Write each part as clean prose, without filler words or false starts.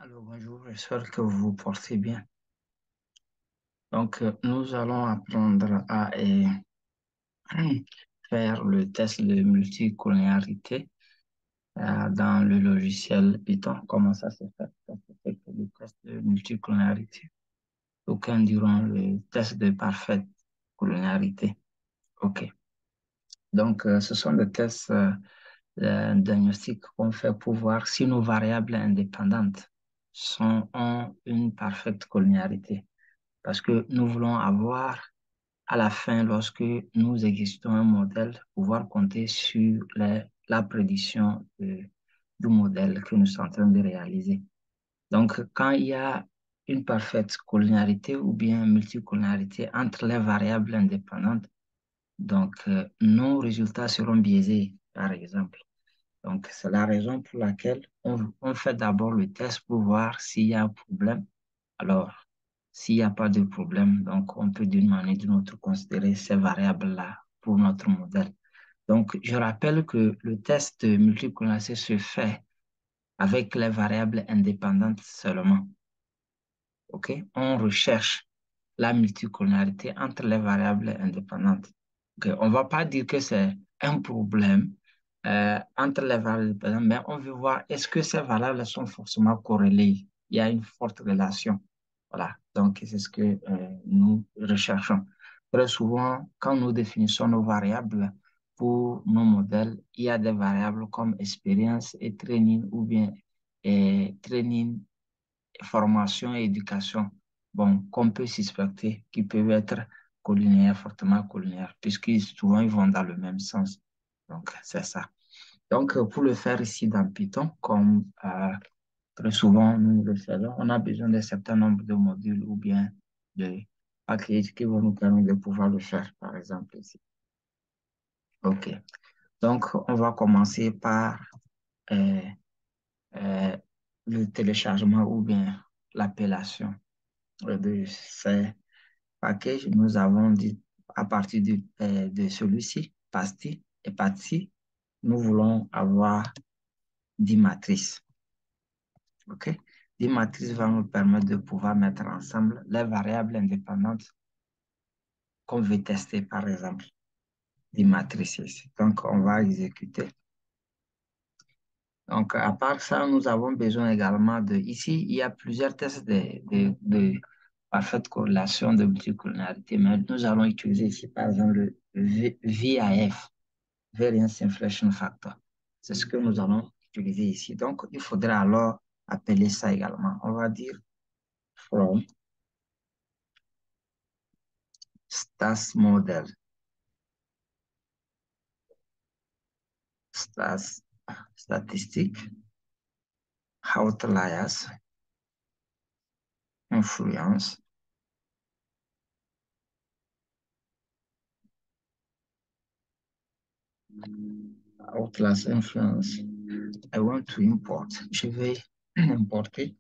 Alors, bonjour, j'espère que vous vous portez bien. Nous allons apprendre à faire le test de multicollinéarité dans le logiciel Python. Comment ça se fait? Ça se fait que le test de multicollinéarité. Aucun diront le test de parfaite collinéarité. OK. Ce sont des tests diagnostiques qu'on fait pour voir si nos variables indépendantes ont une parfaite collinéarité. Parce que nous voulons avoir à la fin, lorsque nous exécutons un modèle, pouvoir compter sur la prédiction du modèle que nous sommes en train de réaliser. Donc, quand il y a une parfaite collinéarité ou bien multicollinéarité entre les variables indépendantes, nos résultats seront biaisés, par exemple. Donc, c'est la raison pour laquelle on fait d'abord le test pour voir s'il y a un problème. Alors, s'il n'y a pas de problème, donc on peut d'une manière ou d'une autre considérer ces variables-là pour notre modèle. Donc, je rappelle que le test de multicollinéarité se fait avec les variables indépendantes seulement. OK? On recherche la multicollinéarité entre les variables indépendantes. OK? On ne va pas dire que c'est un problème entre les variables indépendantes, mais on veut voir est-ce que ces variables sont forcément corrélées. Il y a une forte relation. Voilà. Donc, c'est ce que nous recherchons. Très souvent, quand nous définissons nos variables pour nos modèles, il y a des variables comme expérience et training ou bien training, formation et éducation, bon, qu'on peut suspecter, qui peuvent être collinaires, fortement collinaires, puisque souvent ils vont dans le même sens. Donc, c'est ça. Pour le faire ici dans Python, comme très souvent nous le faisons, on a besoin d'un certain nombre de modules ou bien de packages qui vont nous permettre de pouvoir le faire, par exemple ici. OK. On va commencer par euh, euh, le téléchargement ou bien l'appellation de ces packages. Nous avons dit à partir de celui-ci, PASTI et PATSI, nous voulons avoir 10 matrices. OK? 10 matrices va nous permettre de pouvoir mettre ensemble les variables indépendantes qu'on veut tester, par exemple. 10 matrices ici. Donc, on va exécuter. Donc, à part ça, nous avons besoin également de... Ici, il y a plusieurs tests de parfaite corrélation de multicollinéarité, mais nous allons utiliser ici, par exemple, le VIF, Variance Inflation Factor. C'est ce que nous allons utiliser ici. Donc, il faudra alors appeler ça également. On va dire from stats model, stats statistique, outliers, influence, outliers, influence. I want to import. Je vais importer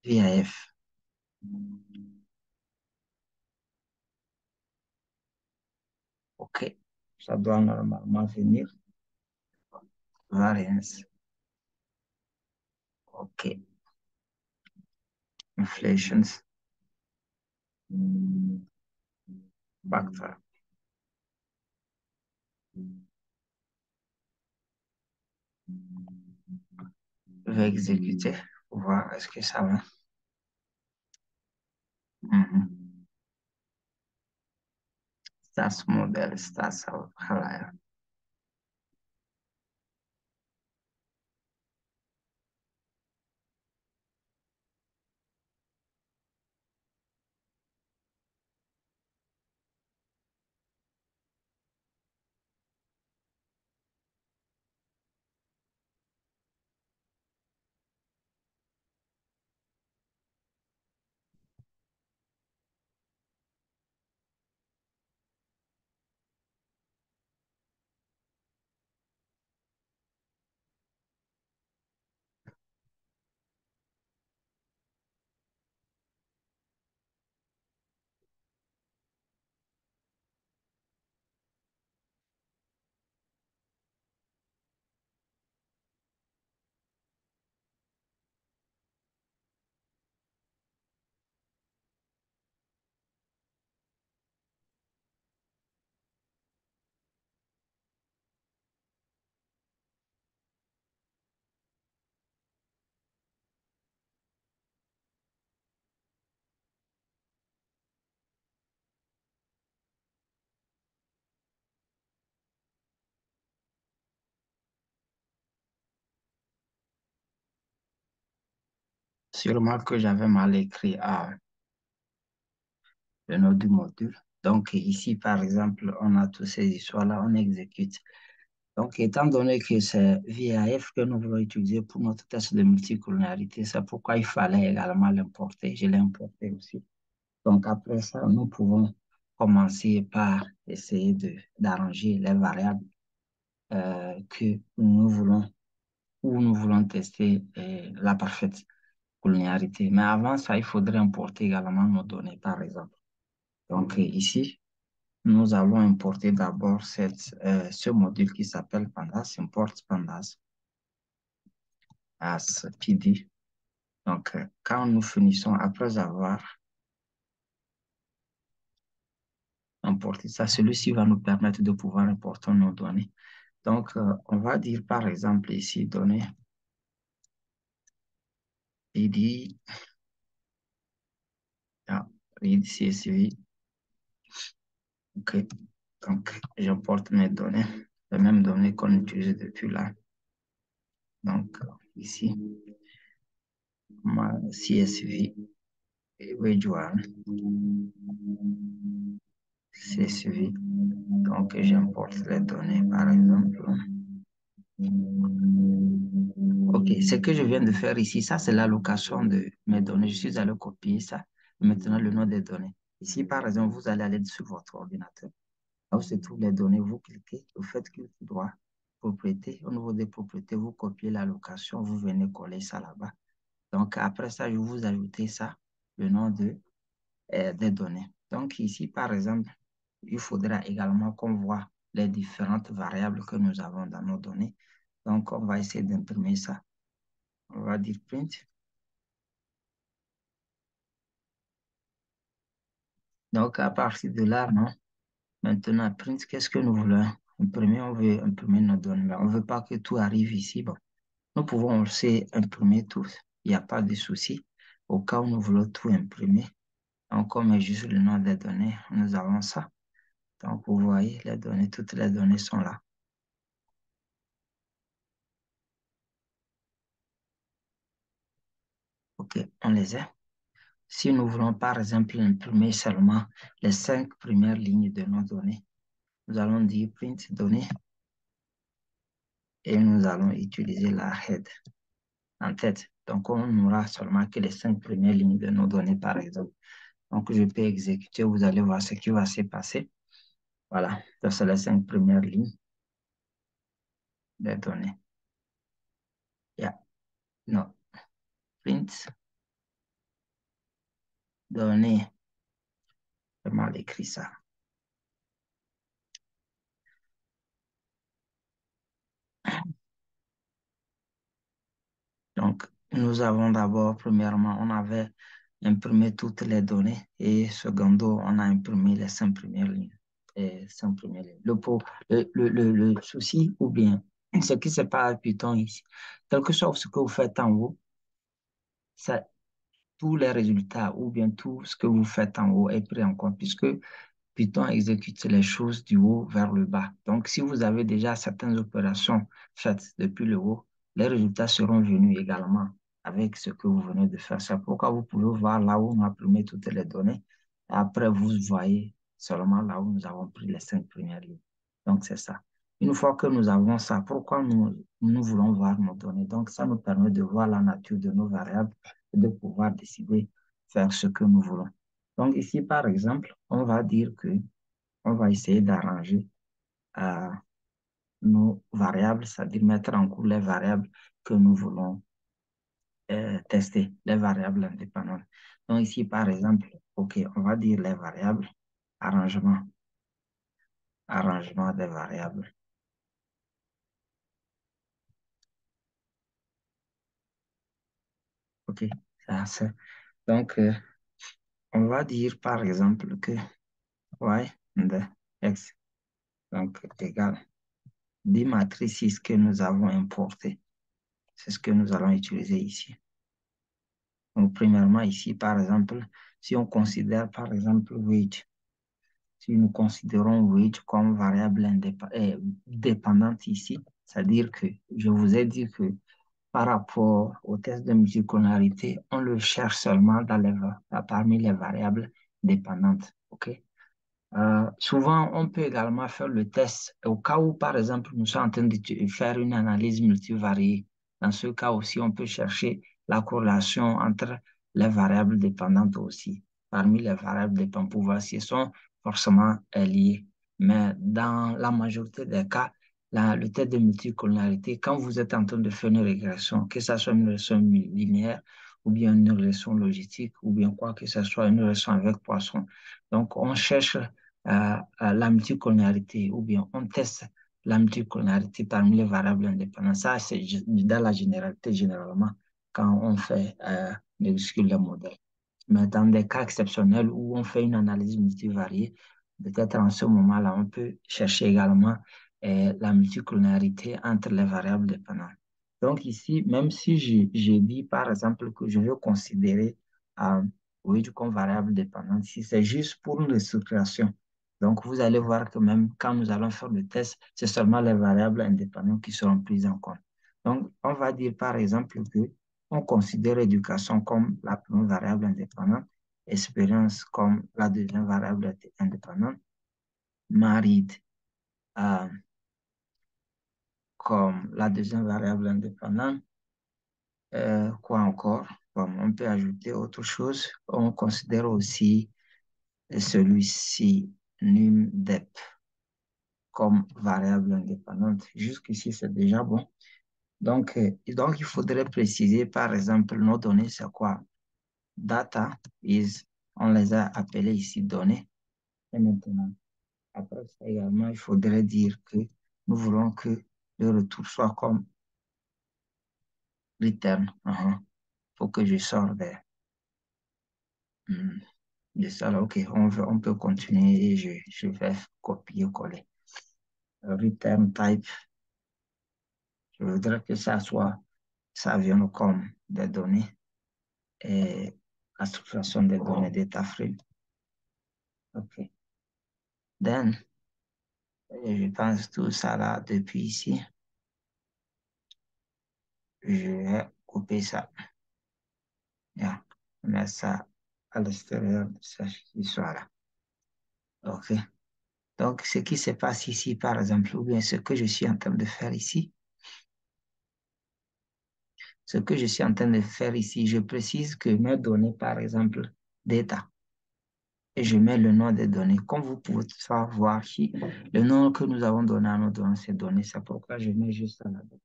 VIF. OK. Ça doit normalement venir. Variance. OK. Inflations. Factor. Je vais exécuter pour voir est-ce que ça va. Mhm. Stats model, stats outlier. sûrement que j'avais mal écrit le nom du module. Donc, ici, par exemple, on a toutes ces histoires-là, on exécute. Donc, étant donné que c'est VAF que nous voulons utiliser pour notre test de multicolonialité, c'est pourquoi il fallait également l'importer. Je l'ai importé aussi. Donc, après ça, nous pouvons commencer par essayer d'arranger les variables que nous voulons, où nous voulons tester la parfaite collinéarité. Mais avant ça, il faudrait importer également nos données, par exemple. Donc, ici, nous allons importer d'abord ce module qui s'appelle Pandas, import Pandas as PD. Donc, quand nous finissons, après avoir importé ça, celui-ci va nous permettre de pouvoir importer nos données. Donc, on va dire par exemple ici, données PD, ah, read CSV. OK. Donc, j'importe mes données, les mêmes données qu'on utilise depuis là. Donc, ici, ma CSV, Wedge1, CSV. Donc, j'importe les données, par exemple. OK, ce que je viens de faire ici, ça, c'est l'allocation de mes données. Je suis allé copier ça. Maintenant, le nom des données. Ici, par exemple, vous allez aller sur votre ordinateur. Là où se trouvent les données, vous cliquez, vous faites clic droit, propriété. Au niveau des propriétés, vous copiez l'allocation, vous venez coller ça là-bas. Donc, après ça, je vais vous ajouter ça, le nom des données. Donc, ici, par exemple, il faudra également qu'on voit les différentes variables que nous avons dans nos données. Donc, on va essayer d'imprimer ça. On va dire print. Donc, à partir de là, non. Maintenant, print, qu'est-ce que nous voulons imprimer? On veut imprimer nos données, mais on ne veut pas que tout arrive ici. Bon, nous pouvons aussi imprimer tout. Il n'y a pas de souci. Au cas où nous voulons tout imprimer, donc on met juste le nom des données. Nous avons ça. Donc, vous voyez, les données, toutes les données sont là. OK, on les a. Si nous voulons, par exemple, imprimer seulement les 5 premières lignes de nos données, nous allons dire print données et nous allons utiliser la head en tête. Donc, on n'aura seulement que les 5 premières lignes de nos données, par exemple. Donc, je peux exécuter, vous allez voir ce qui va se passer. Voilà, donc c'est les 5 premières lignes des données. Yeah. Non, print, données, j'ai mal écrit ça. Donc, nous avons d'abord, premièrement, on avait imprimé toutes les données et secondo, on a imprimé les 5 premières lignes. Et 5 premières lignes. Le souci, ou bien ce qui se passe à Python ici, quelque chose ce que vous faites en haut, ça, tous les résultats ou bien tout ce que vous faites en haut est pris en compte puisque Python exécute les choses du haut vers le bas. Donc, si vous avez déjà certaines opérations faites depuis le haut, les résultats seront venus également avec ce que vous venez de faire. C'est pourquoi vous pouvez voir là où on a imprimé toutes les données. Après, vous voyez seulement là où nous avons pris les 5 premières lignes. Donc, c'est ça. Une fois que nous avons ça, pourquoi nous voulons voir nos données? Donc, ça nous permet de voir la nature de nos variables et de pouvoir décider faire ce que nous voulons. Donc ici, par exemple, on va dire que on va essayer d'arranger euh, nos variables, c'est-à-dire mettre en cours les variables que nous voulons tester, les variables indépendantes. Donc ici, par exemple, OK, on va dire les variables, arrangement, arrangement des variables. OK, ça c'est. Donc, on va dire par exemple que y de x, donc égal des matrices que nous avons importées. C'est ce que nous allons utiliser ici. Donc, premièrement, ici, par exemple, si on considère, par exemple, wage, si nous considérons wage comme variable dépendante ici, c'est-à-dire que je vous ai dit que par rapport au test de multicollinéarité, on le cherche seulement parmi les variables dépendantes. OK? Souvent, on peut également faire le test au cas où, par exemple, nous sommes en train de faire une analyse multivariée. Dans ce cas aussi, on peut chercher la corrélation entre les variables dépendantes aussi. Parmi les variables dépendantes, pour voir si elles sont forcément liées. Mais dans la majorité des cas, le test de multicollinéarité, quand vous êtes en train de faire une régression, que ce soit une régression linéaire ou bien une régression logistique ou bien quoi que ce soit, une régression avec Poisson, donc on cherche la multicollinéarité ou bien on teste la multicollinéarité parmi les variables indépendantes. Ça, c'est dans la généralité, généralement, quand on fait le modèle. Mais dans des cas exceptionnels où on fait une analyse multivariée, peut-être en ce moment-là, on peut chercher également la multicollinéarité entre les variables dépendantes. Donc ici, même si j'ai dit par exemple que je veux considérer euh, oui, comme variable dépendante, si c'est juste pour une restructuration. Donc vous allez voir que même quand nous allons faire le test, c'est seulement les variables indépendantes qui seront prises en compte. Donc on va dire par exemple que on considère éducation comme la première variable indépendante, expérience comme la deuxième variable indépendante, married euh, comme la deuxième variable indépendante. Quoi encore? Bon, on peut ajouter autre chose. On considère aussi celui-ci, NumDep, comme variable indépendante. Jusqu'ici, c'est déjà bon. Donc, il faudrait préciser, par exemple, nos données, c'est quoi? Data is, on les a appelées ici données. Et maintenant, après ça également, il faudrait dire que nous voulons que le retour soit comme return. Il faut que je sorte hmm, de ça là. OK, on peut continuer et je vais copier-coller. Return type, je voudrais que ça vienne comme des données et la structuration des données data frame. OK. Then, je pense tout ça là depuis ici. Je vais couper ça. Yeah. Mettre ça à l'extérieur de cette histoire-là. OK. Donc, ce qui se passe ici, par exemple, ou bien ce que je suis en train de faire ici, ce que je suis en train de faire ici, je précise que mes données, par exemple, data, et je mets le nom des données. Comme vous pouvez voir ici, le nom que nous avons donné à nos données, c'est données. C'est pourquoi je mets juste ça là-dedans.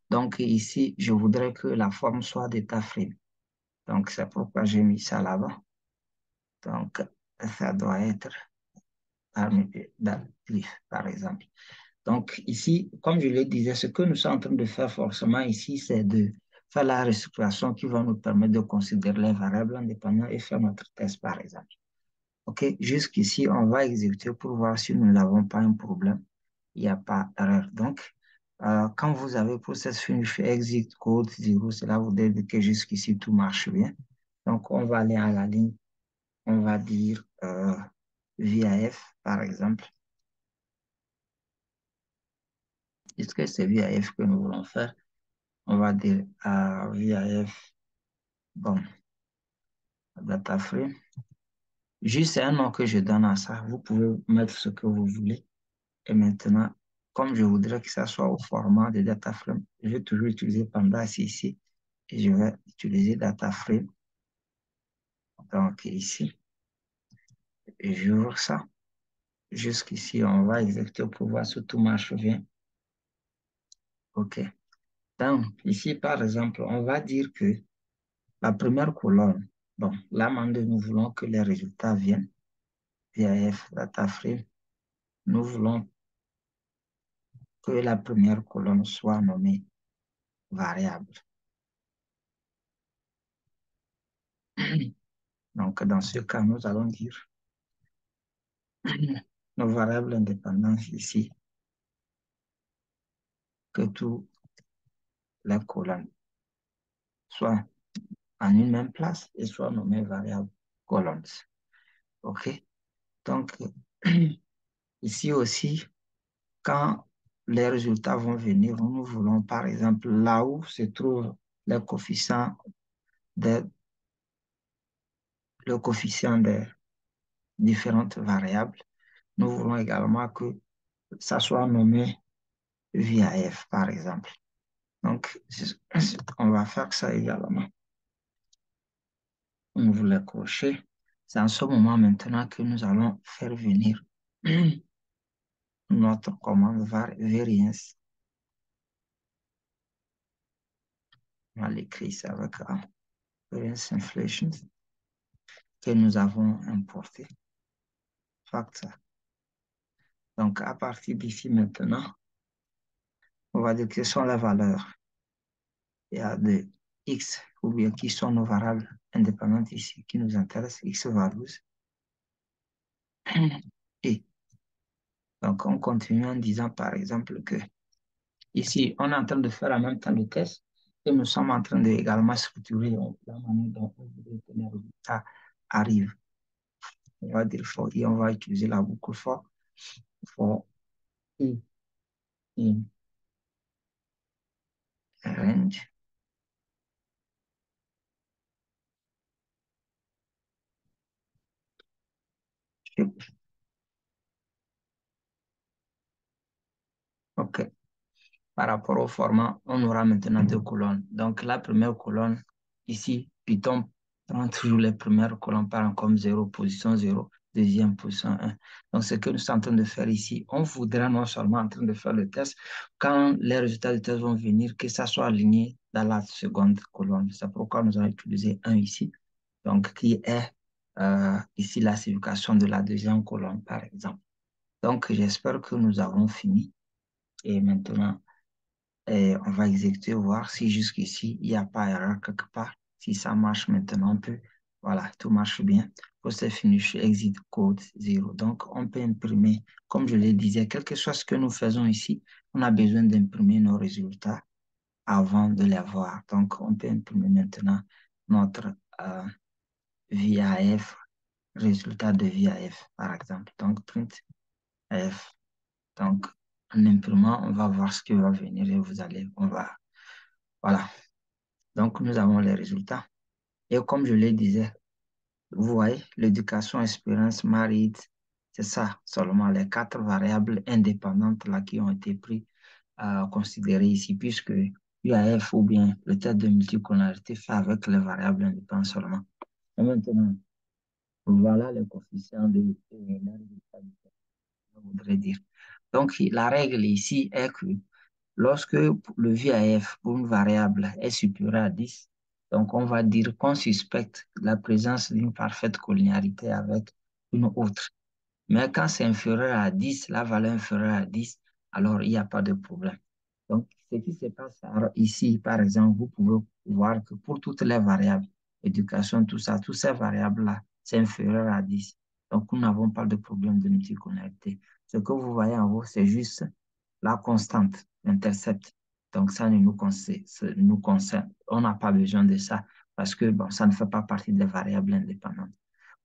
Donc ici, je voudrais que la forme soit data frame. Donc c'est pourquoi j'ai mis ça là-bas. Donc ça doit être parmi par exemple. Donc ici, comme je le disais, ce que nous sommes en train de faire forcément ici, c'est de faire la restructuration qui va nous permettre de considérer les variables indépendantes et faire notre test, par exemple. OK, jusqu'ici, on va exécuter pour voir si nous n'avons pas un problème. Il n'y a pas d'erreur. Donc, quand vous avez process finish exit code 0, cela vous dit que jusqu'ici, tout marche bien. Donc, on va aller à la ligne, on va dire VAF, par exemple. Puisque c'est VAF que nous voulons faire, on va dire VAF, bon, data frame. Juste un nom que je donne à ça. Vous pouvez mettre ce que vous voulez. Et maintenant, comme je voudrais que ça soit au format de data frame, je vais toujours utiliser Pandas ici. Et je vais utiliser data frame. Donc ici, j'ouvre ça. Jusqu'ici, on va exécuter pour voir si tout marche bien. OK. Donc, ici, par exemple, on va dire que la première colonne, bon, là, maintenant, nous voulons que les résultats viennent via F data frame. Nous voulons que la première colonne soit nommée variable. Donc, dans ce cas, nous allons dire nos variables indépendantes ici, que toutes les colonnes soient en une même place et soient nommées variables colonnes. OK? Donc, ici aussi, quand les résultats vont venir, nous voulons par exemple là où se trouvent les coefficients des, le coefficient des différentes variables, nous voulons également que ça soit nommé via f, par exemple. Donc, on va faire ça également. On ouvre le crochet. C'est en ce moment maintenant que nous allons faire venir notre commande variance. On va l'écrire ici avec variance inflation que nous avons importé. Factor. Donc, à partir d'ici maintenant, on va dire quelles sont les valeurs. Il y a de x, ou bien qui sont nos variables indépendantes ici, qui nous intéressent, x values. Et donc, on continue en disant, par exemple, que ici, on est en train de faire en même temps le test et nous sommes en train de également structurer la manière dont on veut que les résultats arrivent. On va dire for i, on va utiliser la boucle for i in range. OK. Par rapport au format, on aura maintenant deux colonnes. Donc, la première colonne, ici, Python prend toujours les premières colonnes par comme 0, position 0, deuxième position 1. Donc, ce que nous sommes en train de faire ici, on voudra non seulement en train de faire le test, quand les résultats du test vont venir, que ça soit aligné dans la seconde colonne. C'est pourquoi nous allons utiliser 1 ici, donc qui est ici la signification de la deuxième colonne, par exemple. Donc, j'espère que nous avons fini. Et maintenant, et on va exécuter, voir si jusqu'ici, il n'y a pas erreur quelque part. Si ça marche maintenant, on peut, voilà, tout marche bien. Post finish, exit code 0. Donc, on peut imprimer, comme je le disais, quelque chose que nous faisons ici, on a besoin d'imprimer nos résultats avant de les voir. Donc, on peut imprimer maintenant notre VAF, résultat de VAF, par exemple. Donc, print F. Donc, en imprimant, on va voir ce qui va venir et vous allez, on va, voilà. Donc, nous avons les résultats. Et comme je le disais, vous voyez, l'éducation, expérience, married, c'est ça seulement les quatre variables indépendantes là qui ont été prises à considérer ici, puisque UAF ou bien le test de multicolonarité fait avec les variables indépendantes seulement. Et maintenant, voilà les coefficients de je voudrais dire. Donc, la règle ici est que lorsque le VAF pour une variable est supérieur à 10, donc on va dire qu'on suspecte la présence d'une parfaite collinéarité avec une autre. Mais quand c'est inférieur à 10, la valeur inférieure à 10, alors il n'y a pas de problème. Donc, ce qui se passe ici, par exemple, vous pouvez voir que pour toutes les variables, éducation, tout ça, toutes ces variables-là, c'est inférieur à 10. Donc, nous n'avons pas de problème de multicollinéarité. Ce que vous voyez en haut, c'est juste la constante, l'intercept. Donc, ça ne nous concerne. On n'a pas besoin de ça parce que bon, ça ne fait pas partie des variables indépendantes.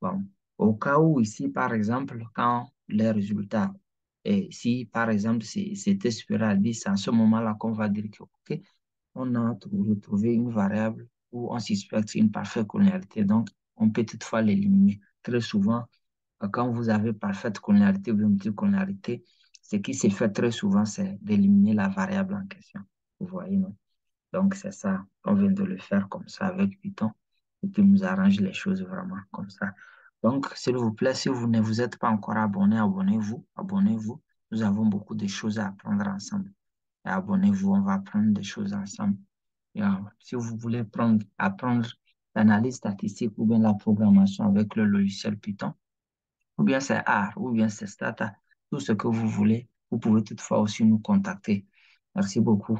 Bon, au cas où ici, par exemple, quand les résultats, et si par exemple c'était supérieur à 10, c'est en ce moment-là qu'on va dire que, OK, on a retrouvé une variable où on suspecte une parfaite collinéarité. Donc, on peut toutefois l'éliminer. Très souvent, quand vous avez parfaite collinéarité ou multicollinéarité, ce qui se fait très souvent, c'est d'éliminer la variable en question. Vous voyez, non? Donc, c'est ça. On vient de le faire comme ça avec Python et qui nous arrange les choses vraiment comme ça. Donc, s'il vous plaît, si vous ne vous êtes pas encore abonné, abonnez-vous. Abonnez-vous. Nous avons beaucoup de choses à apprendre ensemble. Et abonnez-vous, on va apprendre des choses ensemble. Et, si vous voulez apprendre l'analyse statistique ou bien la programmation avec le logiciel Python, ou bien c'est R, ou bien c'est Stata, tout ce que vous voulez, vous pouvez toutefois aussi nous contacter. Merci beaucoup.